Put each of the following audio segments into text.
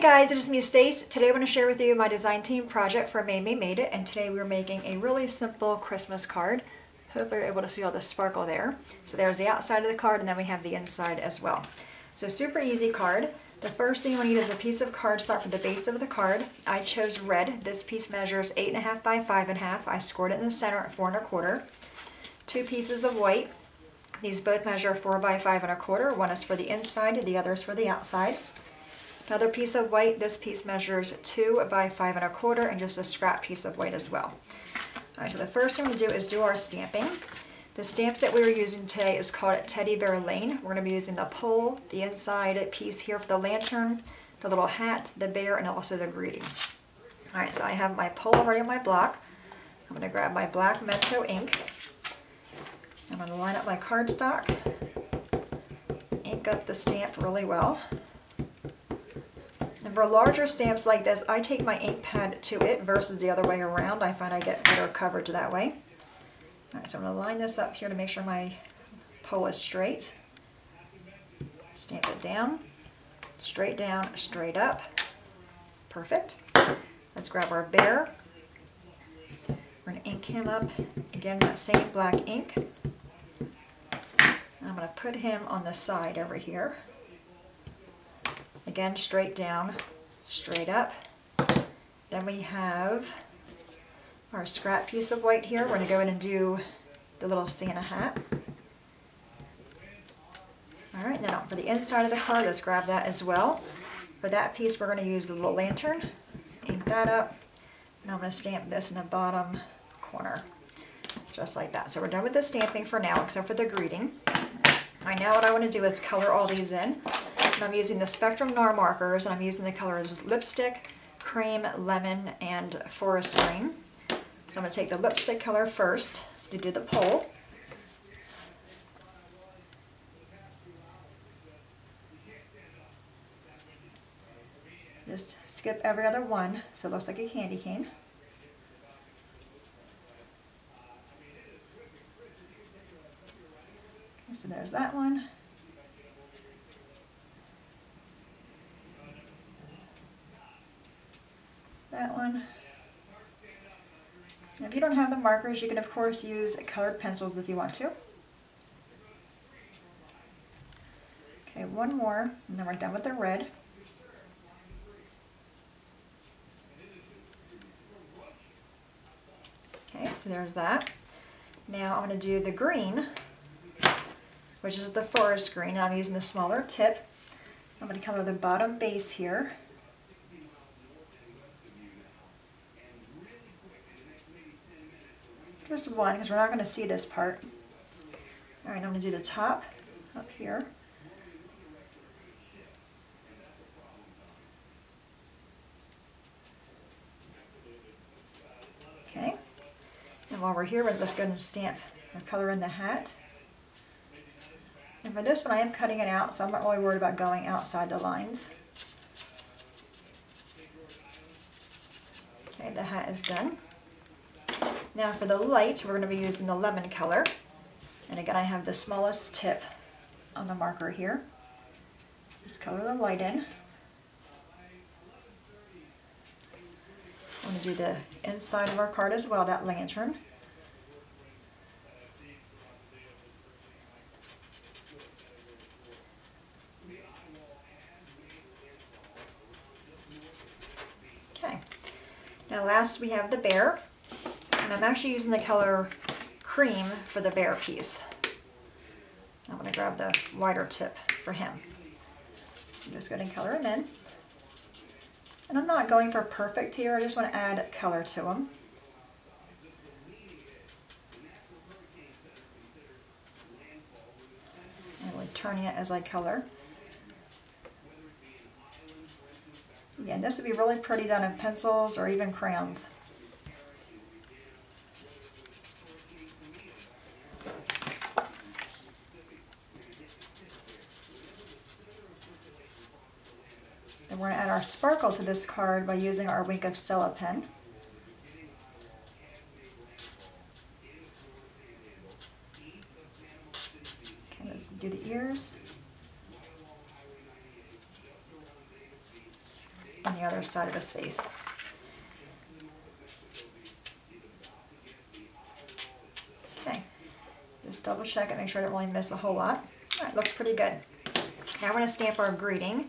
guys, it is me, Stace. Today I want to share with you my design team project for Maymay Made It, and today we're making a really simple Christmas card. Hopefully you're able to see all the sparkle there. So there's the outside of the card, and then we have the inside as well. So super easy card. The first thing we need is a piece of cardstock for the base of the card. I chose red. This piece measures 8.5 by 5.5. I scored it in the center at 4 1/4. 2 pieces of white. These both measure 4 by 5 1/4. One is for the inside, the other is for the outside. Another piece of white, this piece measures 2 by 5 1/4, and just a scrap piece of white as well. Alright, so the first thing we do is do our stamping. The stamps that we are using today is called Teddy Bear Lane. We're going to be using the pole, the inside piece here for the lantern, the little hat, the bear, and also the greeting. Alright, so I have my pole already on my block. I'm going to grab my black Mento ink. I'm going to line up my cardstock, ink up the stamp really well. And for larger stamps like this, I take my ink pad to it versus the other way around. I find I get better coverage that way. Alright, so I'm going to line this up here to make sure my pole is straight. Stamp it down, straight up. Perfect. Let's grab our bear. We're going to ink him up, again that same black ink. And I'm going to put him on the side over here. Again, straight down, straight up. Then we have our scrap piece of white here. We're going to go in and do the little Santa hat. Alright, now for the inside of the card, let's grab that as well. For that piece, we're going to use the little lantern. Ink that up. And I'm going to stamp this in the bottom corner. Just like that. So we're done with the stamping for now, except for the greeting. Alright, now what I want to do is color all these in. And I'm using the Spectrum NAR markers, and I'm using the colors Lipstick, Cream, Lemon, and Forest Green. So I'm going to take the lipstick color first to do the pole. Just skip every other one so it looks like a candy cane. Okay, so there's that one. That one. And if you don't have the markers, you can of course use colored pencils if you want to. Okay, one more, and then we're done with the red. Okay, so there's that. Now I'm going to do the green, which is the forest green. I'm using the smaller tip. I'm going to color the bottom base here. Just one, because we're not going to see this part. Alright, I'm going to do the top up here. Okay. And while we're here, let's go ahead and stamp or color in the hat. And for this one, I am cutting it out, so I'm not really worried about going outside the lines. Okay, the hat is done. Now for the light, we're going to be using the lemon color. And again, I have the smallest tip on the marker here. Just color the light in. I'm going to do the inside of our card as well, that lantern. Okay. Now last we have the bear. And I'm actually using the color Cream for the bear piece. I'm going to grab the wider tip for him. I'm just going to color him in. And I'm not going for perfect here, I just want to add color to him. I'm really turning it as I color. Again, this would be really pretty done in pencils or even crayons. And we're going to add our sparkle to this card by using our Wink of Stella pen. Okay, let's do the ears. the other side of his face. Okay, just double check it, make sure I don't really miss a whole lot. All right, looks pretty good. Now we're going to stamp our greeting.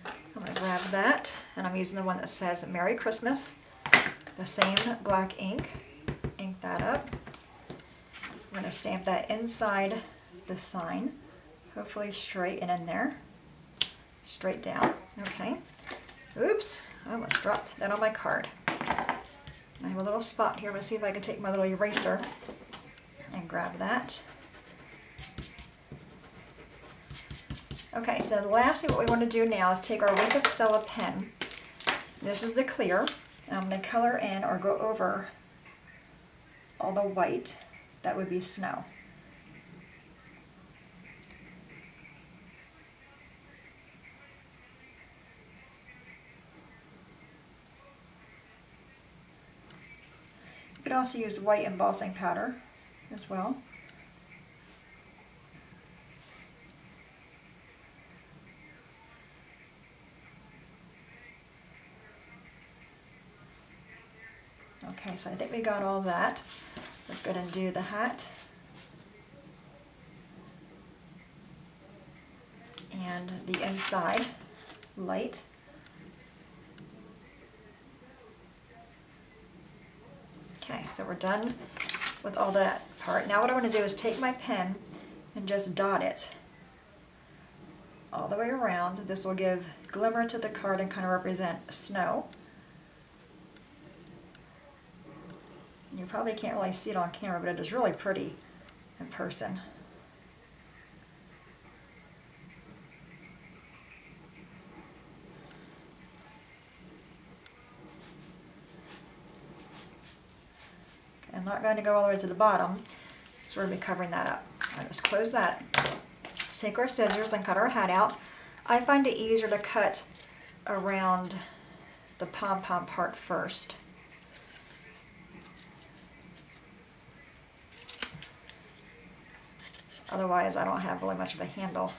I'm going to grab that, and I'm using the one that says Merry Christmas. The same black ink. Ink that up. I'm going to stamp that inside the sign. Hopefully straight and in there. Straight down. Okay. Oops, I almost dropped that on my card. I have a little spot here. I'm going to see if I can take my little eraser and grab that. Okay, so lastly what we want to do now is take our Wink of Stella pen. This is the clear. And I'm going to color in or go over all the white. That would be snow. You could also use white embossing powder as well. Okay, so I think we got all that. Let's go ahead and do the hat. And the inside light. Okay, so we're done with all that part. Now what I want to do is take my pen and just dot it all the way around. This will give glimmer to the card and kind of represent snow. You probably can't really see it on camera, but it is really pretty in person. Okay, I'm not going to go all the way to the bottom, so we're going to be covering that up. I'll just close that. Take our scissors and cut our hat out. I find it easier to cut around the pom-pom part first. Otherwise, I don't have really much of a handle.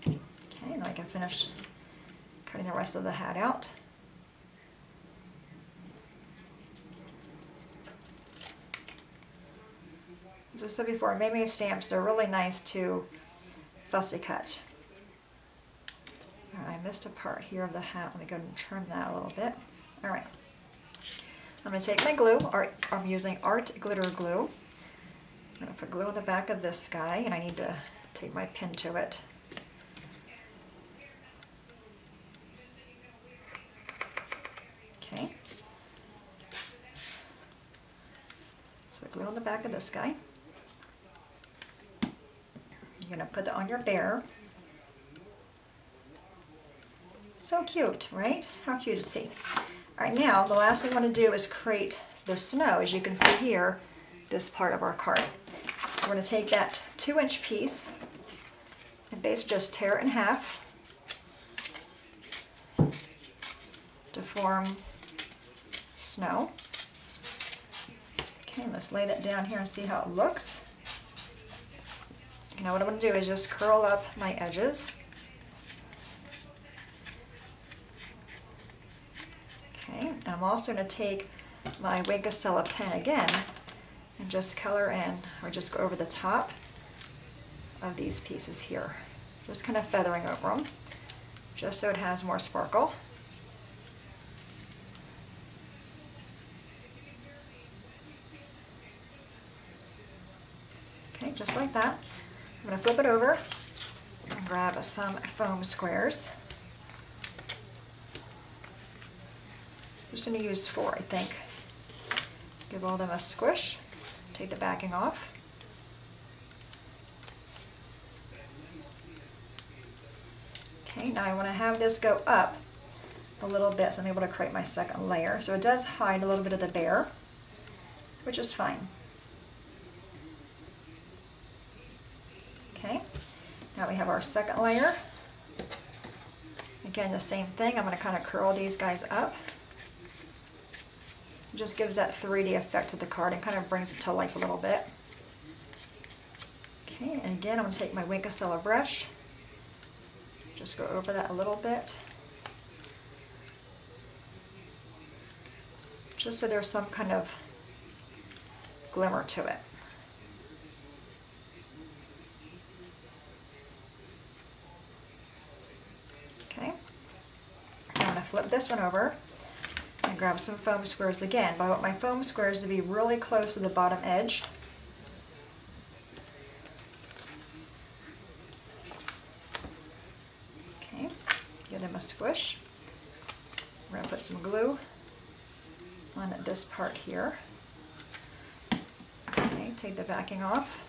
Okay, now I can finish cutting the rest of the hat out. As I said before, Maymay stamps, they're really nice to fussy cut. All right, I missed a part here of the hat. Let me go and trim that a little bit. All right. I'm going to take my glue, I'm using Art Glitter Glue. I'm going to put glue on the back of this guy, and I need to take my pin to it. Okay. So glue on the back of this guy. You're going to put that on your bear. So cute, right? How cute is he? All right, now the last thing I want to do is create the snow. As you can see here, this part of our card. So we're going to take that 2-inch piece and basically just tear it in half to form snow. Okay, let's lay that down here and see how it looks. Now what I'm going to do is just curl up my edges. Okay, and I'm also going to take my Wink of Stella pen again and just color in, or just go over the top of these pieces here. Just kind of feathering over them, just so it has more sparkle. Okay, just like that. I'm going to flip it over and grab some foam squares. I'm just going to use 4, I think. Give all of them a squish. Take the backing off. Okay, now I want to have this go up a little bit so I'm able to create my second layer. So it does hide a little bit of the bear, which is fine. Okay, now we have our second layer. Again, the same thing. I'm going to kind of curl these guys up. It just gives that 3D effect to the card and kind of brings it to life a little bit. Okay, and again, I'm going to take my Wink of Stella brush, just go over that a little bit, just so there's some kind of glimmer to it. Okay, I'm going to flip this one over and grab some foam squares again, but I want my foam squares to be really close to the bottom edge. Okay, give them a squish. We're going to put some glue on this part here. Okay, take the backing off.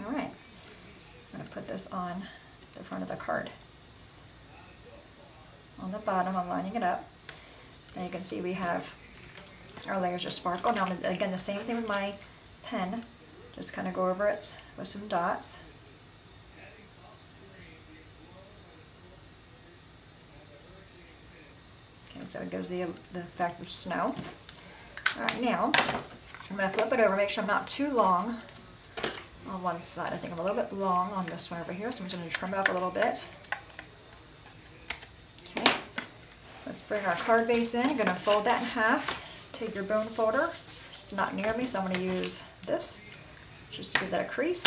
All right, I'm going to put this on the front of the card. On the bottom, I'm lining it up. And you can see we have our layers of sparkle. Now, again, the same thing with my pen. Just kind of go over it with some dots. Okay, so it gives the effect of snow. All right, now I'm going to flip it over, make sure I'm not too long on one side. I think I'm a little bit long on this one over here, so I'm just going to trim it up a little bit. Okay, let's bring our card base in. I'm going to fold that in half. Take your bone folder. It's not near me, so I'm going to use this just to give that a crease.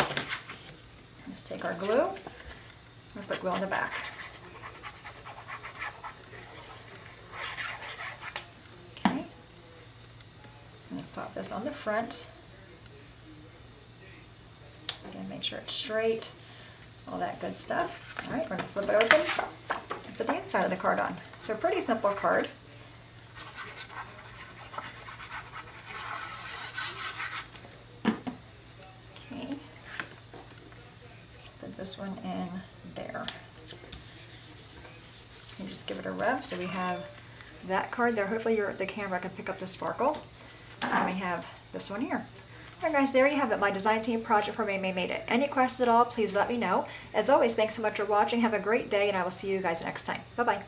Let's take our glue. I'm going to put glue on the back. Okay, I'm going to pop this on the front. Again, make sure it's straight, all that good stuff. All right, we're going to flip it open and put the inside of the card on. So pretty simple card. Okay, put this one in there. And just give it a rub. So we have that card there. Hopefully the camera can pick up the sparkle. And we have this one here. Alright guys, there you have it, my design team project for Maymay Made It. Any questions at all, please let me know. As always, thanks so much for watching. Have a great day, and I will see you guys next time. Bye-bye.